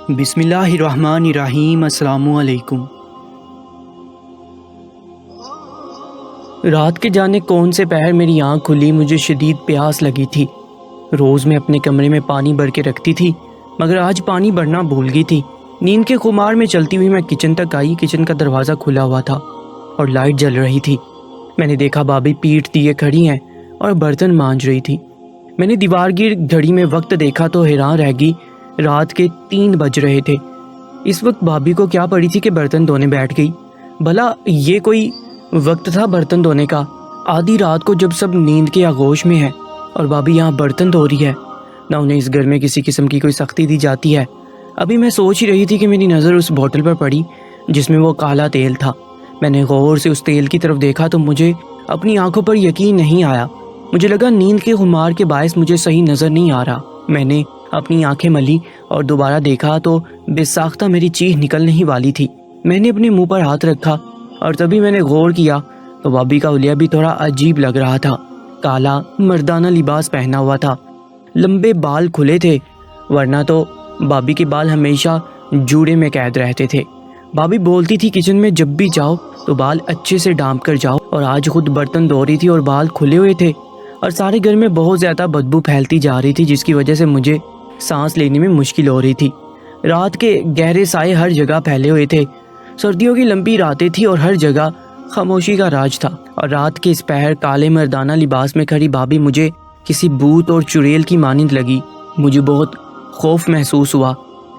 بسم اللہ الرحمن الرحیم۔ السلام علیکم۔ رات کے جانے کون سے پہر میری آنکھ کھلی، مجھے شدید پیاس لگی تھی۔ روز میں اپنے کمرے میں پانی بھر کے رکھتی تھی، مگر آج پانی بھرنا بھول گئی تھی۔ نیند کے خمار میں چلتی ہوئی میں کچن تک آئی۔ کچن کا دروازہ کھلا ہوا تھا اور لائٹ جل رہی تھی۔ میں نے دیکھا بھابھی پیٹھ دیے کھڑی ہیں اور برتن مانج رہی تھی۔ میں نے دیوار گیر گھڑی میں وقت دیکھا تو حیران رہ گئی۔ رات کے 3 بج رہے تھے۔ اس وقت بھابھی کو کیا پڑی تھی کہ برتن دھونے بیٹھ گئی؟ بھلا یہ کوئی وقت تھا برتن دھونے کا؟ آدھی رات کو جب سب نیند کے آغوش میں ہے اور بھابھی یہاں برتن دھو رہی ہے۔ نہ انہیں اس گھر میں کسی قسم کی کوئی سختی دی جاتی ہے۔ ابھی میں سوچ ہی رہی تھی کہ میری نظر اس بوتل پر پڑی جس میں وہ کالا تیل تھا۔ میں نے غور سے اس تیل کی طرف دیکھا تو مجھے اپنی آنکھوں پر یقین نہیں آیا۔ مجھے لگا نیند کے خمار کے باعث مجھے صحیح نظر نہیں آ رہا۔ میں نے اپنی آنکھیں ملی اور دوبارہ دیکھا تو بے ساختہ میری چیخ نکلنے ہی والی تھی۔ میں نے اپنے منہ پر ہاتھ رکھا اور تبھی میں نے غور کیا تو بھابھی کا حلیہ بھی تھوڑا عجیب لگ رہا تھا۔ کالا مردانہ لباس پہنا ہوا تھا، لمبے بال کھلے تھے، ورنہ تو بھابھی کے بال ہمیشہ جوڑے میں قید رہتے تھے۔ بھابھی بولتی تھی کچن میں جب بھی جاؤ تو بال اچھے سے ڈانپ کر جاؤ، اور آج خود برتن دھو رہی تھی اور بال کھلے ہوئے تھے اور سارے گھر میں بہت زیادہ بدبو پھیلتی جا رہی تھی، جس کی وجہ سے مجھے سانس لینے میں مشکل ہو رہی تھی۔ رات کے گہرے سائے ہر جگہ پھیلے ہوئے تھے۔ سردیوں کی لمبی راتیں تھی اور ہر جگہ خاموشی کا راج تھا، اور رات کے اس پہر کالے مردانہ لباس میں کھڑی بھابھی مجھے کسی بھوت اور چڑیل کی مانند لگی۔ مجھے بہت خوف محسوس ہوا۔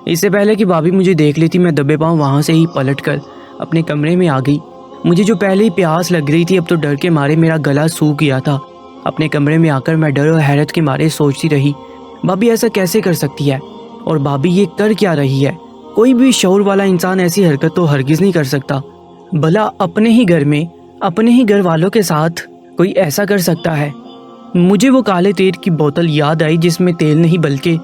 اس سے پہلے کہ بھابھی مجھے دیکھ لیتی میں دبے پاؤں وہاں سے ہی پلٹ کر اپنے کمرے میں آ گئی۔ مجھے جو پہلے ہی پیاس لگ رہی تھی اب تو ڈر کے مارے میرا گلا سوکھ گیا تھا۔ اپنے کمرے میں آ کر میں ڈر اور حیرت کے مارے سوچتی رہی، بھابھی ایسا کیسے کر سکتی ہے، اور بھابھی یہ کر کیا رہی ہے؟ کوئی بھی شعور والا انسان ایسی حرکت تو ہرگز نہیں کر سکتا۔ بھلا اپنے ہی گھر میں اپنے ہی گھر والوں کے ساتھ کوئی ایسا کر سکتا ہے؟ مجھے وہ کالے تیل کی بوتل یاد آئی جس میں تیل نہیں بلکہ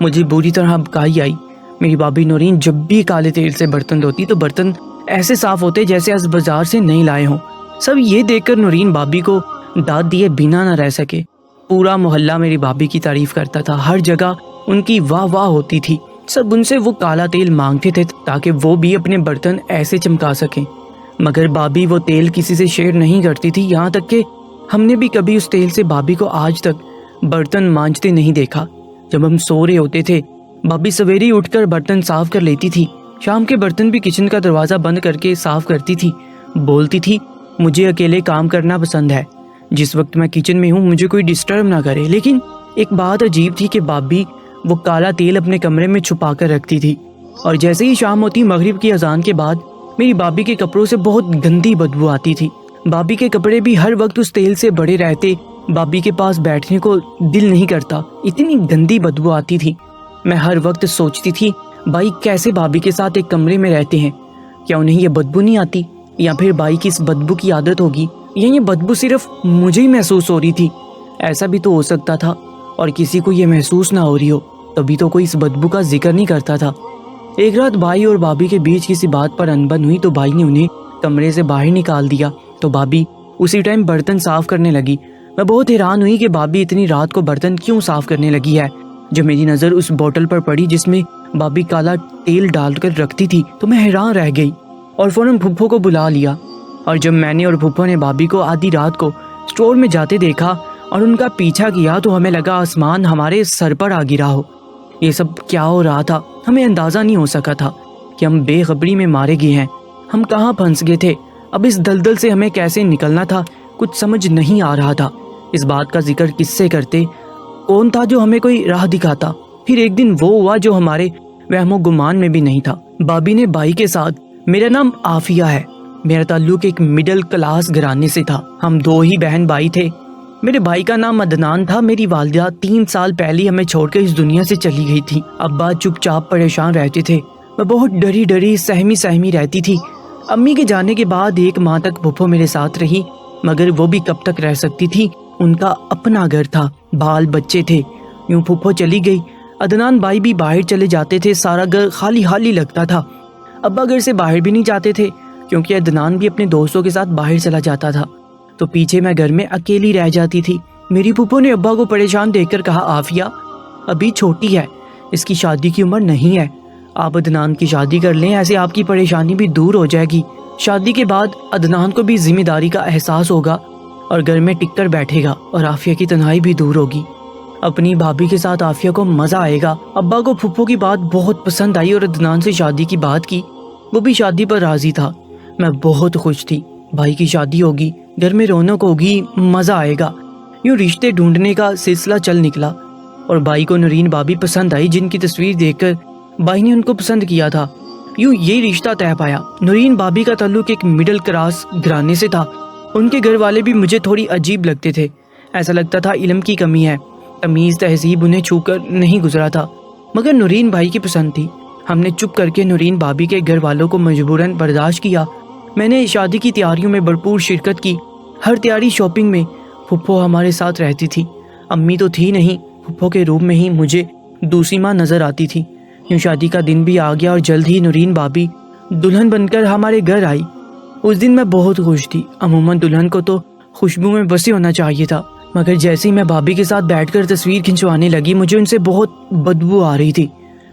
مجھے بری طرح بکائی آئی۔ میری بھابھی نورین جب بھی کالے تیل سے برتن دھوتی تو برتن ایسے صاف ہوتے جیسے از بازار سے نہیں لائے ہوں۔ سب یہ دیکھ کر نورین بھابھی کو داد دیے بنا نہ رہ سکے۔ پورا محلہ میری بھابھی کی تعریف کرتا تھا، ہر جگہ ان کی واہ واہ ہوتی تھی۔ سب ان سے وہ کالا تیل مانگتے تھے تاکہ وہ بھی اپنے برتن ایسے چمکا سکیں، مگر بھابھی وہ تیل کسی سے شیئر نہیں کرتی تھی۔ یہاں تک کہ ہم نے بھی کبھی اس تیل سے بھابھی کو آج تک برتن مانجتے نہیں دیکھا۔ جب ہم سو رہے ہوتے تھے بھابھی سویرے اٹھ کر برتن صاف کر لیتی تھی۔ شام کے برتن بھی کچن کا دروازہ بند کر کے صاف کرتی تھی۔ بولتی تھی مجھے اکیلے کام کرنا پسند ہے، جس وقت میں کچن میں ہوں مجھے کوئی ڈسٹرب نہ کرے۔ لیکن ایک بات عجیب تھی کہ بھابھی وہ کالا تیل اپنے کمرے میں چھپا کر رکھتی تھی، اور جیسے ہی شام ہوتی مغرب کی اذان کے بعد میری بھابھی کے کپڑوں سے بہت گندی بدبو آتی تھی۔ بھابھی کے کپڑے بھی ہر وقت اس تیل سے بڑے رہتے، بھابھی کے پاس بیٹھنے کو دل نہیں کرتا، اتنی گندی بدبو آتی تھی۔ میں ہر وقت سوچتی تھی بھائی کیسے بھابھی کے ساتھ ایک کمرے میں رہتے ہیں؟ کیا انہیں یہ بدبو نہیں آتی، یا پھر بھائی کی اس بدبو کی عادت ہوگی، یا یہ بدبو صرف مجھے ہی محسوس ہو رہی تھی؟ ایسا بھی تو ہو سکتا تھا، اور کسی کو یہ محسوس نہ ہو رہی ہو، تبھی تو کوئی اس بدبو کا ذکر نہیں کرتا تھا۔ ایک رات بھائی اور بھابھی کے بیچ کسی بات پر انبن ہوئی تو بھائی نے انہیں کمرے سے باہر نکال دیا، تو بھابھی اسی ٹائم برتن صاف کرنے لگی۔ میں بہت حیران ہوئی کہ بھابھی اتنی رات کو برتن کیوں صاف کرنے لگی ہے۔ جب میری نظر اس بوتل پر پڑی جس میں بھابھی کالا تیل ڈال کر رکھتی تھی تو میں حیران رہ گئی اور فوراً پھپھو کو بلا لیا۔ اور جب میں نے اور پھپھو نے بھابھی کو آدھی رات کو اسٹور میں جاتے دیکھا اور ان کا پیچھا کیا تو ہمیں لگا آسمان ہمارے سر پر آ گرا ہو۔ یہ سب کیا ہو رہا تھا ہمیں اندازہ نہیں ہو سکا تھا کہ ہم بے خبری میں مارے گئے ہیں۔ ہم کہاں پھنس گئے تھے، اب اس دلدل سے ہمیں کیسے نکلنا تھا، کچھ سمجھ نہیں آ رہا تھا۔ اس بات کا ذکر کس سے کرتے، کون تھا جو ہمیں کوئی راہ دکھاتا؟ پھر ایک دن وہ ہوا جو ہمارے وہم و گمان میں بھی نہیں تھا۔ بھابھی نے بھائی کے ساتھ، میرا نام عافیہ ہے، میرا تعلق ایک مڈل کلاس گھرانے سے تھا، ہم 2 ہی بہن بھائی تھے۔ میرے بھائی کا نام عدنان تھا۔ میری والدہ 3 سال پہلے ہمیں چھوڑ کر اس دنیا سے چلی گئی تھی۔ ابا چپ چاپ پریشان رہتے تھے، میں بہت ڈری ڈری سہمی رہتی تھی۔ امی کے جانے کے بعد 1 ماہ تک پھپھو میرے ساتھ رہی، مگر وہ بھی کب تک رہ سکتی تھی، ان کا اپنا گھر تھا، بال بچے تھے۔ یوں پھپھو چلی گئی، عدنان بھائی بھی باہر چلے جاتے تھے، سارا گھر خالی خالی لگتا تھا۔ ابا گھر سے باہر بھی نہیں جاتے تھے کیونکہ عدنان بھی اپنے دوستوں کے ساتھ باہر چلا جاتا تھا، تو پیچھے میں گھر میں اکیلی رہ جاتی تھی۔ میری پھپھو نے ابا کو پریشان دیکھ کر کہا عافیہ ابھی چھوٹی ہے، اس کی شادی کی عمر نہیں ہے، آپ عدنان کی شادی کر لیں، ایسے آپ کی پریشانی بھی دور ہو جائے گی۔ شادی کے بعد عدنان کو بھی ذمہ داری کا احساس ہوگا اور گھر میں ٹک کر بیٹھے گا اور عافیہ کی تنہائی بھی دور ہوگی۔ اپنی بھابھی کے ساتھ عافیہ کو مزہ آئے گا۔ ابا کو پھپھو کی بات بہت پسند آئی اور عدنان سے شادی کی بات کی۔ وہ بھی شادی پر راضی تھا۔ میں بہت خوش تھی، بھائی کی شادی ہوگی، گھر میں رونق ہوگی، مزہ آئے گا۔ یوں رشتے ڈھونڈنے کا سلسلہ چل نکلا اور بھائی کو نورین بھابھی پسند آئی، جن کی تصویر دیکھ کر بھائی نے ان کو پسند کیا تھا۔ یوں یہ رشتہ طے پایا۔ نورین بھابھی کا تعلق ایک مڈل کلاس گھرانے سے تھا۔ ان کے گھر والے بھی مجھے تھوڑی عجیب لگتے تھے۔ ایسا لگتا تھا علم کی کمی ہے، تمیز تہذیب انہیں چھو کر نہیں گزرا تھا، مگر نورین بھائی کی پسند تھی۔ ہم نے چپ کر کے نورین بھابھی کے گھر والوں کو مجبوراً برداشت کیا۔ میں نے شادی کی تیاریوں میں بھرپور شرکت کی۔ ہر تیاری شاپنگ میں پھپھو ہمارے ساتھ رہتی تھی۔ امی تو تھی نہیں، پھپھو کے روم میں ہی مجھے دوسری ماں نظر آتی تھی۔ یوں شادی کا دن بھی آ گیا اور جلد ہی نورین بھابھی دلہن بن کر ہمارے گھر آئی۔ اس دن میں بہت خوش تھی۔ عموماً دلہن کو تو خوشبو میں بسی ہونا چاہیے تھا، مگر جیسے ہی میں بھابھی کے ساتھ بیٹھ کر تصویر کھنچوانے لگی، مجھے ان سے بہت بدبو آ رہی تھی۔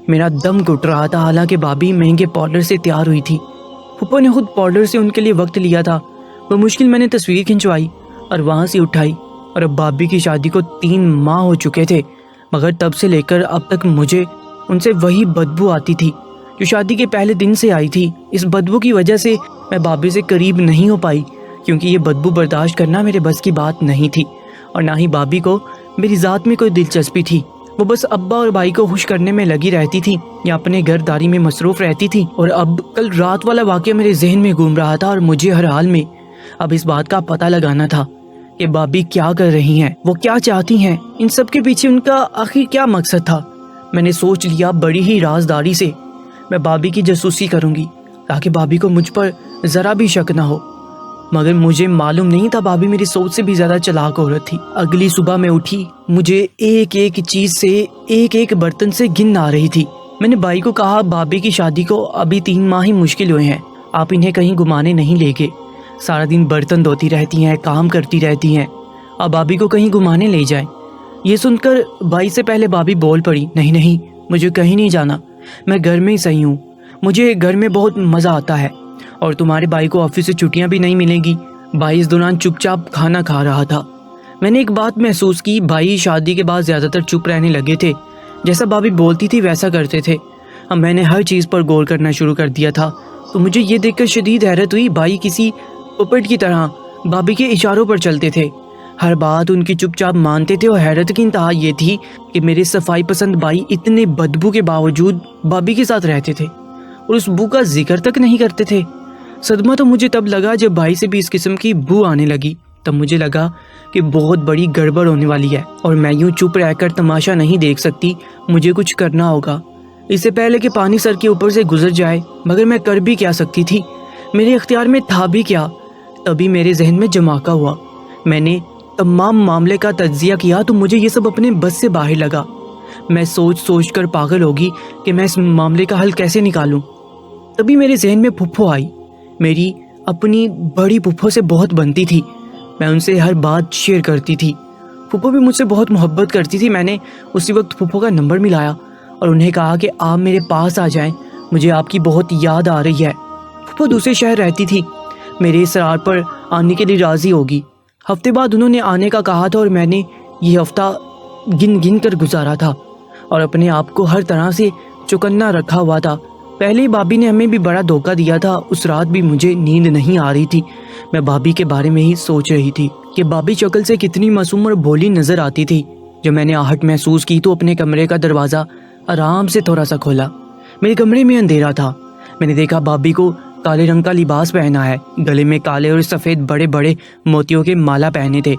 میرا دم گھٹ رہا تھا، حالانکہ بھابھی مہنگے پاؤڈر سے تیار ہوئی تھی۔ پھپھو نے خود پاؤڈر سے ان کے لیے وقت لیا تھا۔ وہ مشکل میں نے تصویر کھنچوائی اور وہاں سے اٹھائی، اور اب بھابھی کی شادی کو 3 ماہ ہو چکے تھے، مگر تب سے لے کر اب تک مجھے ان سے وہی بدبو آتی تھی جو شادی کے پہلے دن سے آئی تھی۔ اس بدبو کی وجہ سے میں بھابھی سے قریب نہیں ہو پائی، کیونکہ یہ بدبو برداشت کرنا میرے بس کی بات نہیں تھی، اور نہ ہی بھابھی کو میری ذات میں کوئی دلچسپی تھی۔ وہ بس ابا اور بھائی کو خوش کرنے میں لگی رہتی تھی یا اپنے گھر داری میں مصروف رہتی تھی۔ اور اب کل رات والا واقعہ میرے ذہن میں گھوم رہا تھا، اور مجھے ہر حال میں اب اس بات کا پتہ لگانا تھا کہ بھابھی کیا کر رہی ہیں، وہ کیا چاہتی ہیں، ان سب کے پیچھے ان کا آخر کیا مقصد تھا۔ میں نے سوچ لیا بڑی ہی رازداری سے میں بھابھی کی جاسوسی کروں گی، تاکہ بھابھی کو مجھ پر ذرا بھی شک نہ ہو۔ مگر مجھے معلوم نہیں تھا بھابھی میری سوچ سے بھی زیادہ چلاک عورت تھی۔ اگلی صبح میں اٹھی، مجھے ایک ایک چیز سے، ایک ایک برتن سے گن آ رہی تھی۔ میں نے بھائی کو کہا، بھابھی کی شادی کو ابھی 3 ماہ ہی مشکل ہوئے ہیں، آپ انہیں کہیں گھمانے نہیں لے گے، سارا دن برتن دھوتی رہتی ہیں، کام کرتی رہتی ہیں، اب بھابھی کو کہیں گھمانے لے جائیں۔ یہ سن کر بھائی سے پہلے بھابھی بول پڑی، نہیں نہیں، مجھے کہیں نہیں جانا، میں گھر میں ہی صحیح ہوں، مجھے گھر میں بہت مزہ آتا ہے، اور تمہارے بھائی کو آفس سے چھٹیاں بھی نہیں ملیں گی۔ بھائی اس دوران چپ چاپ کھانا کھا رہا تھا۔ میں نے ایک بات محسوس کی، بھائی شادی کے بعد زیادہ تر چپ رہنے لگے تھے، جیسا بھابھی بولتی تھی ویسا کرتے تھے۔ اب میں نے ہر چیز پر غور کرنا شروع کر دیا تھا، تو مجھے یہ دیکھ کر شدید حیرت ہوئی، بھائی کسی پپٹ کی طرح بھابھی کے اشاروں پر چلتے تھے، ہر بات ان کی چپ چاپ مانتے تھے، اور حیرت کی انتہا یہ تھی کہ میرے صفائی پسند بھائی اتنے بدبو کے باوجود بھابھی کے ساتھ رہتے تھے اور اس بو کا ذکر تک نہیں کرتے تھے۔ صدمہ تو مجھے تب لگا جب بھائی سے بھی اس قسم کی بو آنے لگی، تب مجھے لگا کہ بہت بڑی گڑبڑ ہونے والی ہے، اور میں یوں چپ رہ کر تماشا نہیں دیکھ سکتی، مجھے کچھ کرنا ہوگا اس سے پہلے کہ پانی سر کے اوپر سے گزر جائے۔ مگر میں کر بھی کیا سکتی تھی، میرے اختیار میں تھا بھی کیا؟ تبھی میرے ذہن میں جماکہ ہوا۔ میں نے تمام معاملے کا تجزیہ کیا تو مجھے یہ سب اپنے بس سے باہر لگا۔ میں سوچ کر پاگل ہوگی کہ میں اس معاملے کا حل کیسے نکالوں۔ تبھی میرے ذہن میں پھپھو آئی۔ میری اپنی بڑی پھپھو سے بہت بنتی تھی، میں ان سے ہر بات شیئر کرتی تھی۔ پھپھو بھی مجھ سے بہت محبت کرتی تھی۔ میں نے اسی وقت پھپھو کا نمبر ملایا اور انہیں کہا کہ آپ میرے پاس آ جائیں، مجھے آپ کی بہت یاد آ رہی ہے۔ پھپھو دوسرے شہر رہتی تھی، میرے اصرار پر آنے کے لیے راضی ہوگی۔ ہفتے بعد انہوں نے آنے کا کہا تھا، اور میں نے یہ ہفتہ گن کر گزارا تھا اور اپنے آپ کو ہر طرح سے چوکنا رکھا ہوا تھا۔ پہلے ہی بھابھی نے ہمیں بھی بڑا دھوکہ دیا تھا۔ اس رات بھی مجھے نیند نہیں آ رہی تھی، میں بھابھی کے بارے میں ہی سوچ رہی تھی کہ بھابھی شکل سے کتنی معصوم اور بھولی نظر آتی تھی۔ جب میں نے آہٹ محسوس کی تو اپنے کمرے کا دروازہ آرام سے تھوڑا سا کھولا۔ میرے کمرے میں اندھیرا تھا۔ میں نے دیکھا بھابھی کو کالے رنگ کا لباس پہنا ہے، گلے میں کالے اور سفید بڑے بڑے موتیوں کے مالا پہنے تھے،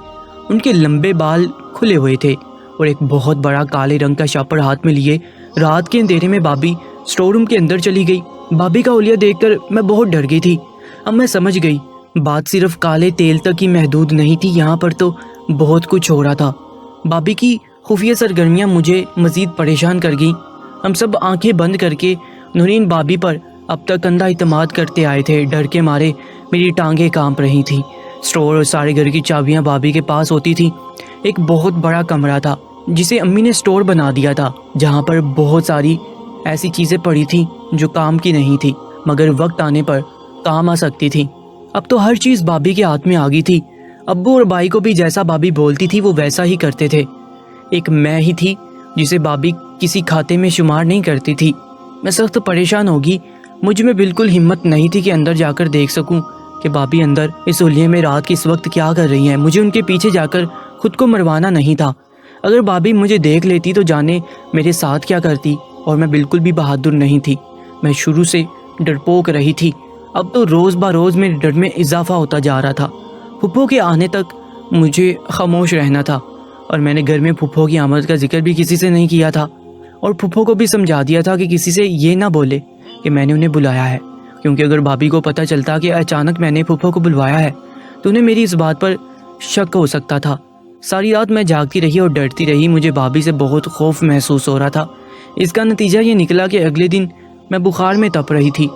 ان کے لمبے بال کھلے ہوئے تھے، اور ایک بہت بڑا کالے رنگ کا شاپر ہاتھ میں لیے رات کے اندھیرے میں بھابھی اسٹور روم کے اندر چلی گئی۔ بھابھی کا حلیہ دیکھ کر میں بہت ڈر گئی تھی۔ اب میں سمجھ گئی بات صرف کالے تیل تک ہی محدود نہیں تھی، یہاں پر تو بہت کچھ ہو رہا تھا۔ بھابھی کی خفیہ سرگرمیاں مجھے مزید پریشان کر گئیں۔ ہم سب آنکھیں بند کر کے نورین بھابھی پر اب تک اندھا اعتماد کرتے آئے تھے۔ ڈر کے مارے میری ٹانگیں کانپ رہی تھیں۔ اسٹور اور سارے گھر کی چابیاں بھابھی کے پاس ہوتی تھیں۔ ایک بہت بڑا کمرہ تھا جسے امی نے اسٹور بنا دیا تھا، جہاں پر بہت ساری ایسی چیزیں پڑی تھیں جو کام کی نہیں تھی مگر وقت آنے پر کام آ سکتی تھی۔ اب تو ہر چیز بھابھی کے ہاتھ میں آ گئی تھی۔ ابو اور بھائی کو بھی جیسا بھابھی بولتی تھی وہ ویسا ہی کرتے تھے۔ ایک میں ہی تھی جسے بھابھی کسی کھاتے میں شمار نہیں کرتی تھی۔ میں سخت پریشان ہوگی۔ مجھ میں بالکل ہمت نہیں تھی کہ اندر جا کر دیکھ سکوں کہ بھابھی اندر اس الیے میں رات کے اس وقت کیا کر رہی ہیں۔ مجھے ان کے پیچھے جا کر خود کو مروانا نہیں تھا۔ اگر بھابھی مجھے دیکھ لیتی تو جانے میرے ساتھ کیا کرتی، اور میں بالکل بھی بہادر نہیں تھی۔ میں شروع سے ڈرپوک رہی تھی۔ اب تو روز بروز میرے ڈر میں اضافہ ہوتا جا رہا تھا۔ پھپھو کے آنے تک مجھے خاموش رہنا تھا، اور میں نے گھر میں پھپھو کی آمد کا ذکر بھی کسی سے نہیں کیا تھا، اور پھپھو کو بھی سمجھا دیا تھا کہ کسی سے یہ نہ بولے کہ میں نے انہیں بلایا ہے، کیونکہ اگر بھابھی کو پتہ چلتا کہ اچانک میں نے پھپھو کو بلوایا ہے تو انہیں میری اس بات پر شک ہو سکتا تھا۔ ساری رات میں جاگتی رہی اور ڈرتی رہی۔ مجھے بھابھی سے بہت خوف محسوس ہو رہا تھا۔ اس کا نتیجہ یہ نکلا کہ اگلے دن میں بخار میں تپ رہی تھی،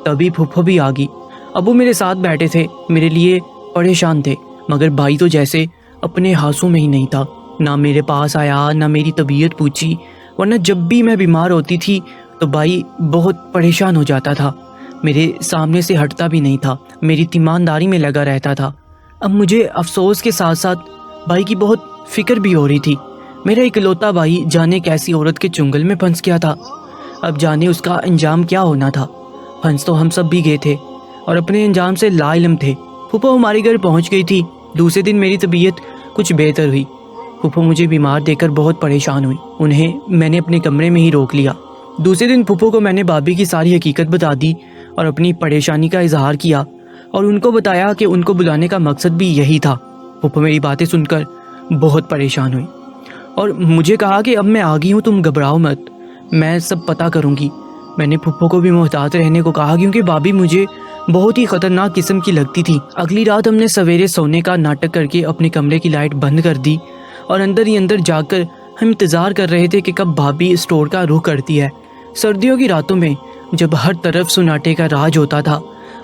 تبھی پھپھو بھی آ گئی۔ ابو میرے ساتھ بیٹھے تھے، میرے لیے پریشان تھے، مگر بھائی تو جیسے اپنے ہاسوں میں ہی نہیں تھا۔ نہ میرے پاس آیا، نہ میری طبیعت پوچھی، ورنہ جب بھی میں بیمار ہوتی تھی تو بھائی بہت پریشان ہو جاتا تھا، میرے سامنے سے ہٹتا بھی نہیں تھا، میری تیمارداری میں لگا رہتا تھا۔ اب مجھے افسوس کے ساتھ ساتھ بھائی کی بہت فکر بھی ہو رہی تھی۔ میرا اکلوتا بھائی جانے کیسی عورت کے چنگل میں پھنس گیا تھا، اب جانے اس کا انجام کیا ہونا تھا۔ پھنس تو ہم سب بھی گئے تھے اور اپنے انجام سے لا علم تھے۔ پھپھو ہمارے گھر پہنچ گئی تھی۔ دوسرے دن میری طبیعت کچھ بہتر ہوئی۔ پھپھو مجھے بیمار دیکھ کر بہت پریشان ہوئی۔ انہیں میں نے اپنے کمرے میں ہی روک لیا۔ دوسرے دن پھپھو کو میں نے بھابھی کی ساری حقیقت بتا دی اور اپنی پریشانی کا اظہار کیا، اور ان کو بتایا کہ ان کو بلانے کا مقصد بھی یہی تھا۔ پھپھو میری باتیں سن کر بہت پریشان ہوئی اور مجھے کہا کہ اب میں آ گئی ہوں، تم گھبراؤ مت، میں سب پتہ کروں گی۔ میں نے پھپھو کو بھی محتاط رہنے کو کہا، کیونکہ بھابھی مجھے بہت ہی خطرناک قسم کی لگتی تھی۔ اگلی رات ہم نے سویرے سونے کا ناٹک کر کے اپنے کمرے کی لائٹ بند کر دی، اور اندر ہی اندر جا کر ہم انتظار کر رہے تھے کہ کب بھابھی اسٹور کا رخ کرتی ہے۔ سردیوں کی راتوں میں جب ہر طرف سناٹے کا راج ہوتا تھا،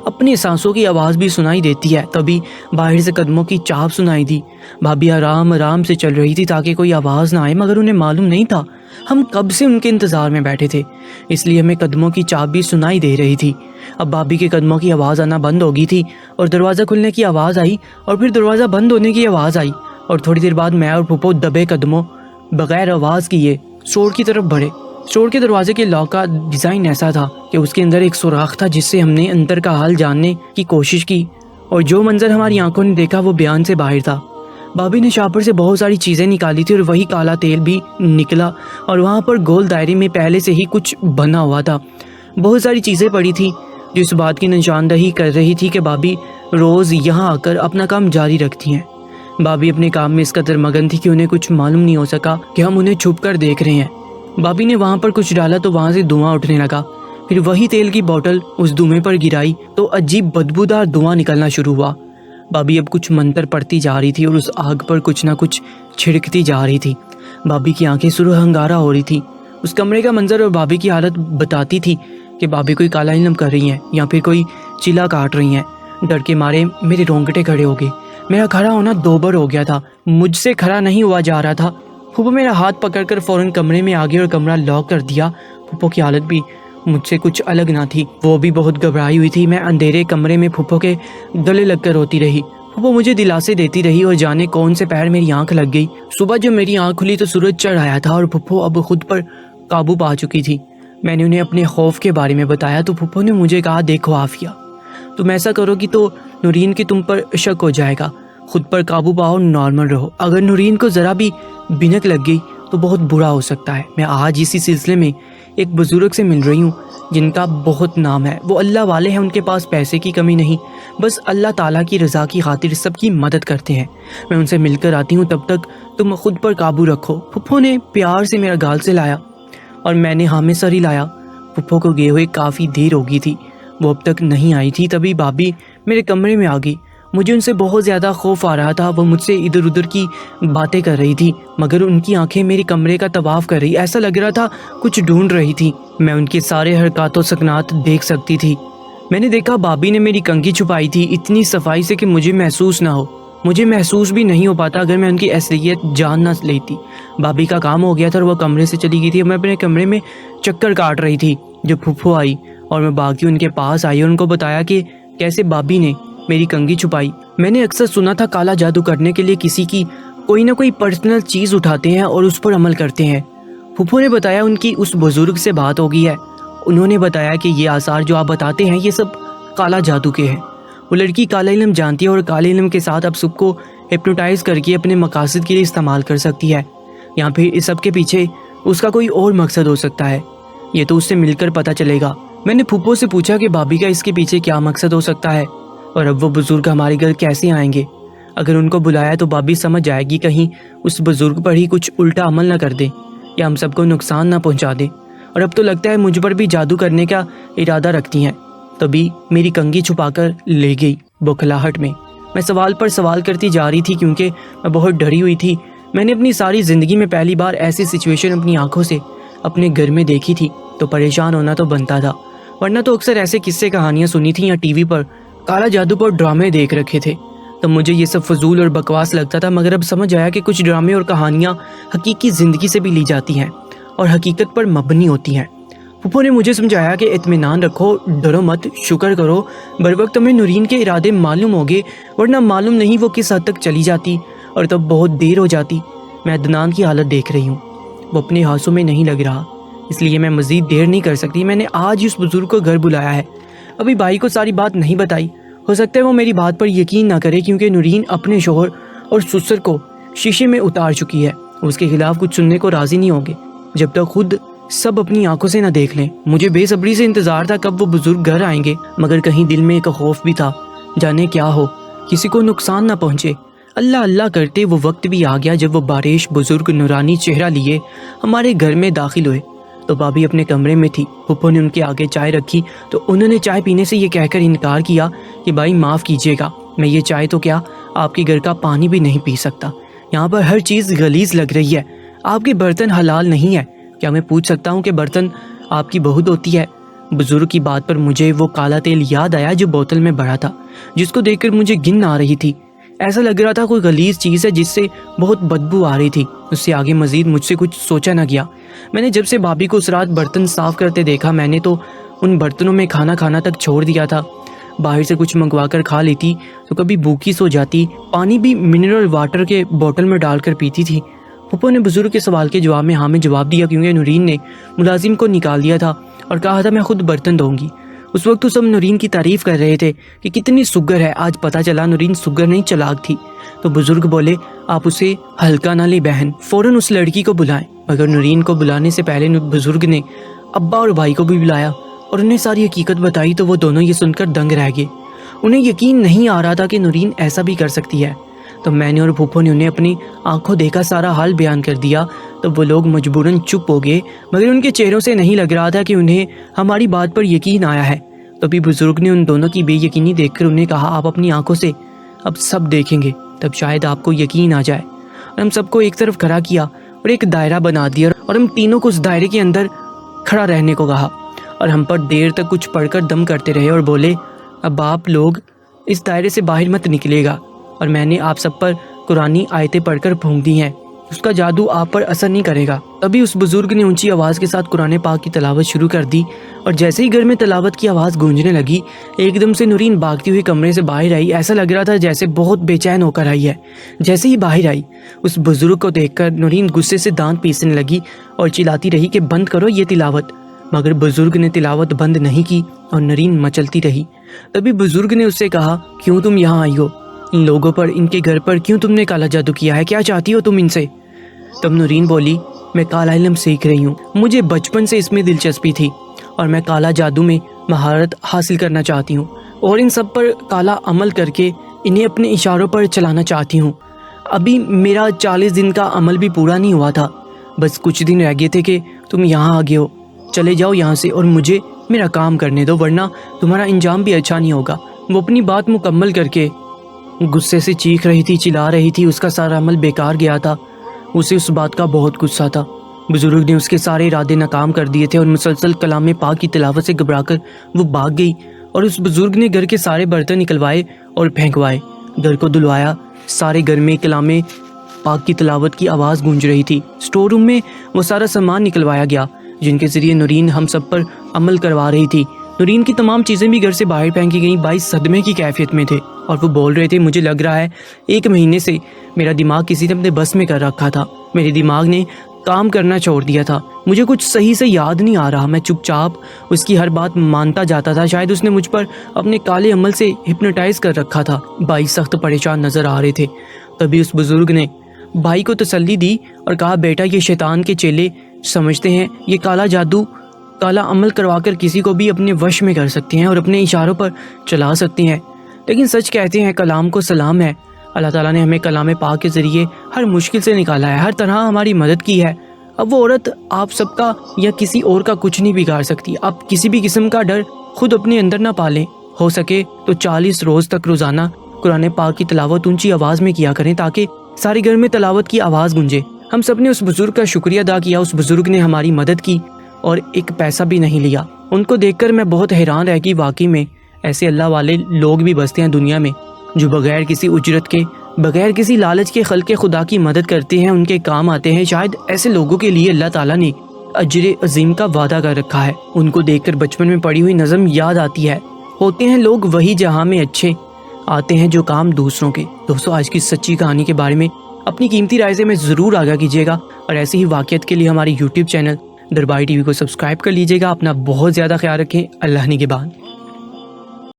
اپنی سانسوں کی آواز بھی سنائی دیتی ہے، تبھی باہر سے قدموں کی چاپ سنائی دی۔ بھابھی آرام آرام سے چل رہی تھی تاکہ کوئی آواز نہ آئے، مگر انہیں معلوم نہیں تھا ہم کب سے ان کے انتظار میں بیٹھے تھے، اس لیے ہمیں قدموں کی چاپ بھی سنائی دے رہی تھی۔ اب بھابھی کے قدموں کی آواز آنا بند ہو گئی تھی، اور دروازہ کھلنے کی آواز آئی، اور پھر دروازہ بند ہونے کی آواز آئی، اور تھوڑی دیر بعد میں اور پھپھو دبے قدموں بغیر آواز کیے اسٹور کی طرف بڑھے۔ اسٹور کے دروازے کے لاک کا ڈیزائن ایسا تھا کہ اس کے اندر ایک سوراخ تھا، جس سے ہم نے اندر کا حال جاننے کی کوشش کی، اور جو منظر ہماری آنکھوں نے دیکھا وہ بیان سے باہر تھا۔ بھابھی نے شاپر سے بہت ساری چیزیں نکالی تھی، اور وہی کالا تیل بھی نکلا، اور وہاں پر گول دائرے میں پہلے سے ہی کچھ بنا ہوا تھا۔ بہت ساری چیزیں پڑی تھی جو اس بات کی نشاندہی کر رہی تھی کہ بھابھی روز یہاں آ کر اپنا کام جاری رکھتی ہیں۔ بھابھی اپنے کام میں اس قدر مگن تھی کہ انہیں کچھ معلوم نہیں ہو سکا کہ ہم انہیں چھپ کر دیکھ رہے ہیں۔ بھابھی نے وہاں پر کچھ ڈالا تو وہاں سے دھواں اٹھنے لگا، پھر وہی تیل کی بوتل اس دھوئیں پر گرائی تو عجیب بدبودار دھواں نکلنا شروع ہوا۔ بھابھی اب کچھ منتر پڑھتی جا رہی تھی اور اس آگ پر کچھ نہ کچھ چھڑکتی جا رہی تھی۔ بھابھی کی آنکھیں سرخ ہنگارہ ہو رہی تھی۔ اس کمرے کا منظر اور بھابھی کی حالت بتاتی تھی کہ بھابھی کوئی کالا علم کر رہی ہیں یا پھر کوئی چیلا کاٹ رہی ہیں۔ ڈر کے مارے میرے رونگٹے کھڑے ہو گئے، میرا کھڑا ہونا دوبر ہو گیا تھا، مجھ سے کھڑا نہیں ہوا جا رہا تھا۔ پھپھو میرا ہاتھ پکڑ کر فوراً کمرے میں آ گئی اور کمرہ لاک کر دیا۔ پھپھو کی حالت بھی مجھ سے کچھ الگ نہ تھی، وہ بھی بہت گھبرائی ہوئی تھی۔ میں اندھیرے کمرے میں پھپھو کے گلے لگ کر روتی رہی۔ پھپھو مجھے دلاسے دیتی رہی، اور جانے کون سے پہر میری آنکھ لگ گئی۔ صبح جب میری آنکھ کھلی تو سورج چڑھ آیا تھا اور پھپھو اب خود پر قابو پا چکی تھی۔ میں نے انہیں اپنے خوف کے بارے میں بتایا تو پھپھو نے مجھے کہا، دیکھو عافیہ، تم ایسا کرو گی تو نورین کی تم پر شک ہو جائے گا، خود پر قابو پاؤ، نارمل رہو۔ اگر نورین کو ذرا بھی بھنک لگ گئی تو بہت برا ہو سکتا ہے۔ میں آج اسی سلسلے میں ایک بزرگ سے مل رہی ہوں جن کا بہت نام ہے، وہ اللہ والے ہیں، ان کے پاس پیسے کی کمی نہیں، بس اللہ تعالیٰ کی رضا کی خاطر سب کی مدد کرتے ہیں۔ میں ان سے مل کر آتی ہوں، تب تک تم خود پر قابو رکھو۔ پھپھو نے پیار سے میرا گال سے لایا اور میں نے ہاں میں سر ہی لایا۔ پھپھو کو گئے ہوئے کافی دیر ہو گئی تھی، وہ اب تک نہیں آئی تھی، تبھی بھابھی میرے کمرے میں آ گئی۔ مجھے ان سے بہت زیادہ خوف آ رہا تھا، وہ مجھ سے ادھر ادھر کی باتیں کر رہی تھی، مگر ان کی آنکھیں میری کمرے کا طواف کر رہی، ایسا لگ رہا تھا کچھ ڈھونڈ رہی تھی۔ میں ان کے سارے حرکات و سکنات دیکھ سکتی تھی۔ میں نے دیکھا بھابھی نے میری کنگھی چھپائی تھی اتنی صفائی سے کہ مجھے محسوس نہ ہو۔ مجھے محسوس بھی نہیں ہو پاتا اگر میں ان کی اصلیت جان نہ لیتی۔ بھابھی کا کام ہو گیا تھا اور وہ کمرے سے چلی گئی تھی۔ میں اپنے کمرے میں چکر کاٹ رہی تھی جب پھپھو آئی اور میں باقی ان کے پاس آئی اور ان کو بتایا کہ کیسے بھابھی نے میری کنگھی چھپائی۔ میں نے اکثر سنا تھا کالا جادو کرنے کے لیے کسی کی کوئی نہ کوئی پرسنل چیز اٹھاتے ہیں اور اس پر عمل کرتے ہیں۔ پھپھو نے بتایا ان کی اس بزرگ سے بات ہو گئی ہے۔ انہوں نے بتایا کہ یہ آثار جو آپ بتاتے ہیں یہ سب کالا جادو کے ہیں۔ وہ لڑکی کالا علم جانتی ہے اور کالے علم کے ساتھ اب سب کو ہپنوٹائز کر کے اپنے مقاصد کے لیے استعمال کر سکتی ہے، یا پھر اس سب کے پیچھے اس کا کوئی اور مقصد ہو سکتا ہے۔ یہ تو اس سے مل کر پتہ چلے گا۔ میں نے پھپھو سے پوچھا کہ بھابھی کا اس کے پیچھے کیا مقصد ہو سکتا ہے، اور اب وہ بزرگ ہمارے گھر کیسے آئیں گے؟ اگر ان کو بلایا تو بھابھی سمجھ جائے گی کہیں اس بزرگ پر ہی کچھ الٹا عمل نہ کر دے یا ہم سب کو نقصان نہ پہنچا دے۔ اور اب تو لگتا ہے مجھ پر بھی جادو کرنے کا ارادہ رکھتی ہیں۔ تبھی میری کنگھی چھپا کر لے گئی بوکھلاہٹ میں۔ میں سوال پر سوال کرتی جا رہی تھی کیونکہ میں بہت ڈری ہوئی تھی۔ میں نے اپنی ساری زندگی میں پہلی بار ایسی سچویشن اپنی آنکھوں سے اپنے گھر میں دیکھی تھی، تو پریشان ہونا تو بنتا تھا، ورنہ تو اکثر ایسے قصے کہانیاں سنی تھیں یا ٹی وی پر کالا جادو پر ڈرامے دیکھ رکھے تھے۔ تب مجھے یہ سب فضول اور بکواس لگتا تھا، مگر اب سمجھ آیا کہ کچھ ڈرامے اور کہانیاں حقیقی زندگی سے بھی لی جاتی ہیں اور حقیقت پر مبنی ہوتی ہیں۔ پھپھو نے مجھے سمجھایا کہ اطمینان رکھو، ڈرو مت، شکر کرو، بر وقت تمہیں نورین کے ارادے معلوم ہوگے، ورنہ معلوم نہیں وہ کس حد تک چلی جاتی اور تب بہت دیر ہو جاتی۔ میں عدنان کی حالت دیکھ رہی ہوں، وہ اپنے ہاتھوں میں نہیں لگ رہا، اس لیے میں مزید دیر نہیں کر سکتی۔ میں نے آج اس بزرگ کو گھر بلایا ہے۔ ابھی بھائی کو ساری بات نہیں بتائی، ہو سکتا ہے وہ میری بات پر یقین نہ کرے، کیونکہ نورین اپنے شوہر اور سسر کو شیشے میں اتار چکی ہے۔ اس کے خلاف کچھ سننے کو راضی نہیں ہوگے جب تک خود سب اپنی آنکھوں سے نہ دیکھ لیں۔ مجھے بے صبری سے انتظار تھا کب وہ بزرگ گھر آئیں گے، مگر کہیں دل میں ایک خوف بھی تھا، جانے کیا ہو، کسی کو نقصان نہ پہنچے۔ اللہ اللہ کرتے وہ وقت بھی آ گیا جب وہ باریش بزرگ نورانی چہرہ لیے ہمارے گھر میں داخل ہوئے۔ تو بھابھی اپنے کمرے میں تھی۔ پھپھو نے ان کے آگے چائے رکھی تو انہوں نے چائے پینے سے یہ کہہ کر انکار کیا کہ بھائی معاف کیجیے گا، میں یہ چائے تو کیا آپ کے گھر کا پانی بھی نہیں پی سکتا، یہاں پر ہر چیز غلیظ لگ رہی ہے، آپ کے برتن حلال نہیں ہے، کیا میں پوچھ سکتا ہوں کہ برتن آپ کی بہو دھوتی ہے؟ بزرگ کی بات پر مجھے وہ کالا تیل یاد آیا جو بوتل میں بھرا تھا، جس کو دیکھ کر مجھے گن آ رہی تھی۔ ایسا لگ رہا تھا کوئی غلیظ چیز ہے جس سے بہت بدبو آ رہی تھی۔ اس سے آگے مزید مجھ سے کچھ سوچا نہ گیا۔ میں نے جب سے بھابھی کو اس رات برتن صاف کرتے دیکھا، میں نے تو ان برتنوں میں کھانا کھانا تک چھوڑ دیا تھا۔ باہر سے کچھ منگوا کر کھا لیتی تو کبھی بھوکی سو جاتی، پانی بھی منرل واٹر کے بوتل میں ڈال کر پیتی تھی۔ پھپھو نے بزرگ کے سوال کے جواب میں ہاں میں جواب دیا، کیونکہ نورین نے ملازم کو نکال دیا تھا اور کہا تھا میں خود برتن دھوں گی۔ اس وقت تو سب نورین کی تعریف کر رہے تھے کہ کتنی سگر ہے، آج پتہ چلا نورین سگر نہیں چلاک تھی۔ تو بزرگ بولے آپ اسے ہلکا نہ لے بہن، فوراً اس لڑکی کو بلائیں۔ مگر نورین کو بلانے سے پہلے بزرگ نے ابا اور بھائی کو بھی بلایا اور انہیں ساری حقیقت بتائی، تو وہ دونوں یہ سن کر دنگ رہ گئے۔ انہیں یقین نہیں آ رہا تھا کہ نورین ایسا بھی کر سکتی ہے۔ تو میں نے اور پھپھو نے انہیں اپنی آنکھوں دیکھا سارا حال بیان کر دیا، تو وہ لوگ مجبوراً چپ ہو گئے، مگر ان کے چہروں سے نہیں لگ رہا تھا کہ انہیں ہماری بات پر یقین آیا ہے۔ تو بھی بزرگ نے ان دونوں کی بے یقینی دیکھ کر انہیں کہا آپ اپنی آنکھوں سے اب سب دیکھیں گے، تب شاید آپ کو یقین آ جائے۔ اور ہم سب کو ایک طرف کھڑا کیا اور ایک دائرہ بنا دیا اور ہم تینوں کو اس دائرے کے اندر کھڑا رہنے کو کہا، اور ہم پر دیر تک کچھ پڑھ کر دم کرتے رہے اور بولے اب آپ لوگ اس دائرے سے باہر مت نکلے گا، اور میں نے آپ سب پر قرآنی آیتیں پڑھ کر پھونک دی ہیں، اس کا جادو آپ پر اثر نہیں کرے گا۔ تبھی اس بزرگ نے اونچی آواز کے ساتھ قرآن پاک کی تلاوت شروع کر دی، اور جیسے ہی گھر میں تلاوت کی آواز گونجنے لگی، ایک دم سے نورین بھاگتی ہوئی کمرے سے باہر آئی۔ ایسا لگ رہا تھا جیسے بہت بے چین ہو کر آئی ہے۔ جیسے ہی باہر آئی، اس بزرگ کو دیکھ کر نورین غصے سے دانت پیسنے لگی اور چلاتی رہی کہ بند کرو یہ تلاوت، مگر بزرگ نے تلاوت بند نہیں کی اور نورین مچلتی رہی۔ تبھی بزرگ نے اس سے کہا کیوں تم یہاں آئی ہو؟ ان لوگوں پر، ان کے گھر پر کیوں تم نے کالا جادو کیا ہے؟ کیا چاہتی ہو تم ان سے؟ تب نورین بولی میں کالا علم سیکھ رہی ہوں، مجھے بچپن سے اس میں دلچسپی تھی اور میں کالا جادو میں مہارت حاصل کرنا چاہتی ہوں اور ان سب پر کالا عمل کر کے انہیں اپنے اشاروں پر چلانا چاہتی ہوں۔ ابھی میرا 40 دن کا عمل بھی پورا نہیں ہوا تھا، بس کچھ دن رہ گئے تھے کہ تم یہاں آ گئے ہو۔ چلے جاؤ یہاں سے اور مجھے میرا کام کرنے دو، ورنہ تمہارا انجام بھی اچھا نہیں ہوگا۔ وہ اپنی بات مکمل کر کے غصے سے چیخ رہی تھی، چلا رہی تھی، اس کا سارا عمل بیکار گیا تھا، اسے اس بات کا بہت غصہ تھا۔ بزرگ نے اس کے سارے ارادے ناکام کر دیے تھے اور مسلسل کلام پاک کی تلاوت سے گھبرا کر وہ بھاگ گئی، اور اس بزرگ نے گھر کے سارے برتن نکلوائے اور پھینکوائے، گھر کو دھلوایا، سارے گھر میں کلام پاک کی تلاوت کی آواز گونج رہی تھی۔ اسٹور روم میں وہ سارا سامان نکلوایا گیا جن کے ذریعے نورین ہم سب پر عمل کروا رہی تھی۔ نورین کی تمام چیزیں بھی گھر سے باہر پھینکی گئیں۔ بھائی صدمے کی کیفیت میں تھے اور وہ بول رہے تھے مجھے لگ رہا ہے 1 مہینے سے میرا دماغ کسی نے اپنے بس میں کر رکھا تھا، میرے دماغ نے کام کرنا چھوڑ دیا تھا، مجھے کچھ صحیح سے یاد نہیں آ رہا، میں چپ چاپ اس کی ہر بات مانتا جاتا تھا، شاید اس نے مجھ پر اپنے کالے عمل سے ہپنوٹائز کر رکھا تھا۔ بھائی سخت پریشان نظر آ رہے تھے۔ تبھی اس بزرگ نے بھائی کو تسلی دی اور کہا بیٹا یہ شیطان کے چیلے سمجھتے ہیں یہ کالا جادو کالا عمل کروا کر کسی کو بھی اپنے وش میں کر سکتے ہیں اور اپنے اشاروں پر چلا سکتے ہیں، لیکن سچ کہتے ہیں کلام کو سلام ہے۔ اللہ تعالیٰ نے ہمیں کلام پاک کے ذریعے ہر مشکل سے نکالا ہے، ہر طرح ہماری مدد کی ہے۔ اب وہ عورت آپ سب کا یا کسی اور کا کچھ نہیں بگاڑ سکتی۔ آپ کسی بھی قسم کا ڈر خود اپنے اندر نہ پالیں، ہو سکے تو 40 روز تک روزانہ قرآن پاک کی تلاوت اونچی آواز میں کیا کریں تاکہ سارے گھر میں تلاوت کی آواز گونجے۔ ہم سب نے اس بزرگ کا شکریہ ادا کیا، اس بزرگ نے ہماری مدد کی اور ایک پیسہ بھی نہیں لیا۔ ان کو دیکھ کر میں بہت حیران رہ گئی، واقعی میں ایسے اللہ والے لوگ بھی بستے ہیں دنیا میں جو بغیر کسی اجرت کے، بغیر کسی لالچ کے خلق خدا کی مدد کرتے ہیں، ان کے کام آتے ہیں۔ شاید ایسے لوگوں کے لیے اللہ تعالیٰ نے اجر عظیم کا وعدہ کر رکھا ہے۔ ان کو دیکھ کر بچپن میں پڑھی ہوئی نظم یاد آتی ہے، ہوتے ہیں لوگ وہی جہاں میں اچھے، آتے ہیں جو کام دوسروں کے۔ دوستو آج کی سچی کہانی کے بارے میں اپنی قیمتی رائے سے میں ضرور آگاہ کیجیے گا اور ایسے ہی واقعات کے لیے ہماری YouTube چینل درباری ٹی وی کو سبسکرائب کر لیجیے گا۔ اپنا بہت زیادہ خیال رکھیں۔ اللہ نگہبان۔